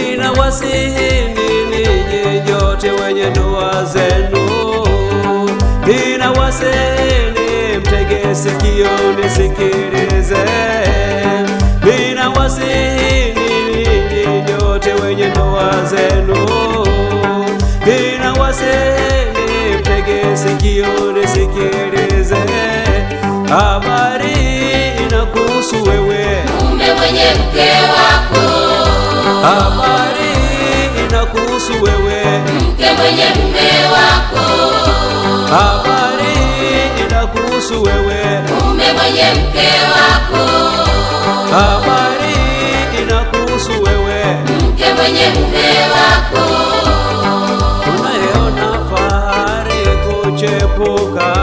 Ninawasihini ninyi nyote wenye ndoa zenu, ninawasihini mtege sikio nisikilize. Ninawasihini ninyi nyote wenye ndoa zenu, ninawasihini mtege sikio nisikilize. Habari inakuhusu wewe mume mwenye mke wako. Habari inakuhusu wewe mke mwenye mume wako. Habari inakuhusu wewe mume mwenye mke wako. Habari inakuhusu wewe mke mwenye mume wako. Unayeona fahari kuchepuka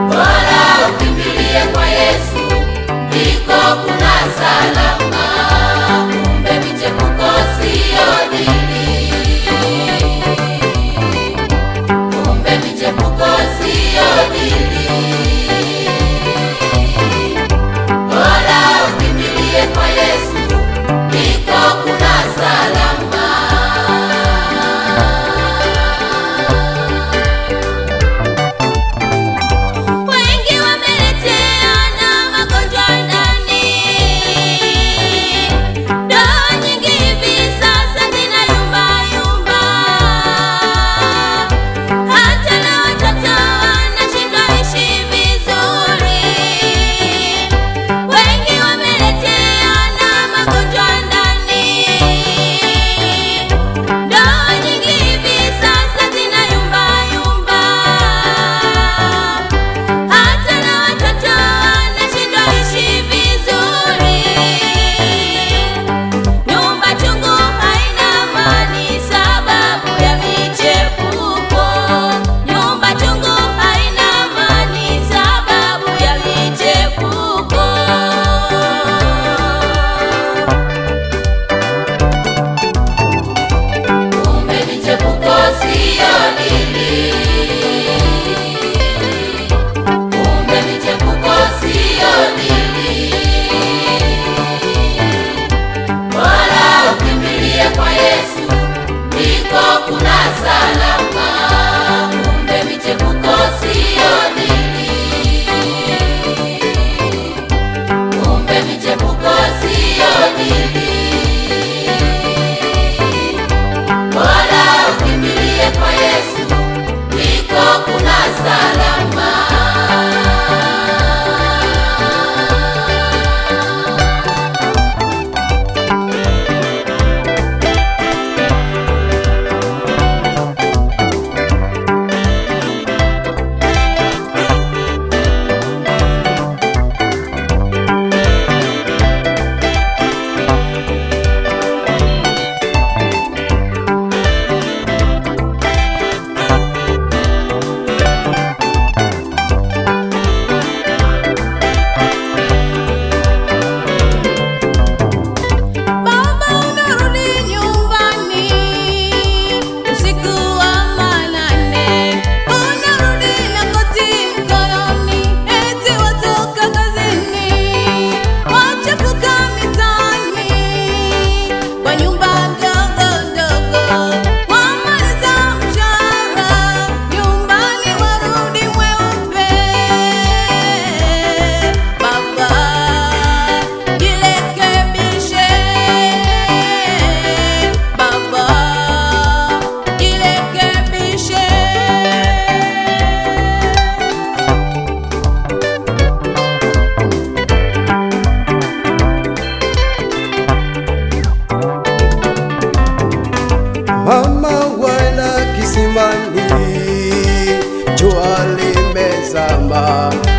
Bora ukimbilie kwa Yesu, ndiko kuna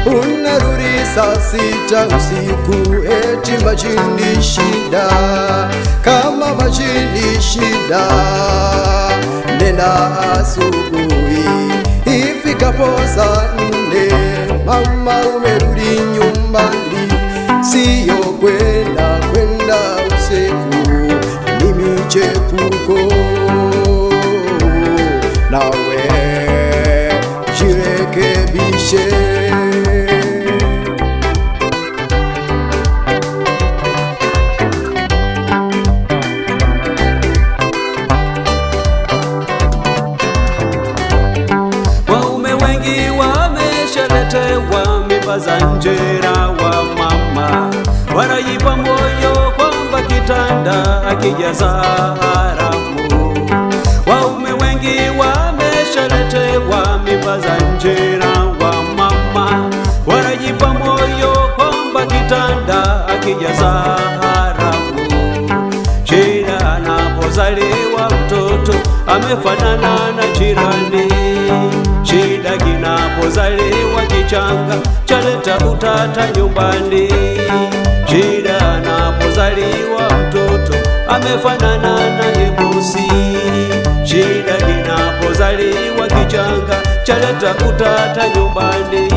unarudi saa 6 usiku, eti majini shida. Kama majini shida, nenda asubuhi, ifikapo saa 4 mama umerudi nyumbani. Siyo kwenda usiku, ni michepuko. Nawe jirekebishe. Waume wengi wameshaletewa mimba za njera wa mama, wanajipa moyo kwamba kitanda akijaza haramu. Waume wengi wameshaletewa mimba za njera wa mama, wanajipa moyo kwamba kitanda akijaza haramu. Shida anapozaliwa mtoto amefanana na jirani. Shida kinapozaliwa kichanga chaleta utata nyumbani. Shida anapozaliwa mtoto amefanana na hebusi. Shida kinapozaliwa kichanga chaleta utata nyumbani.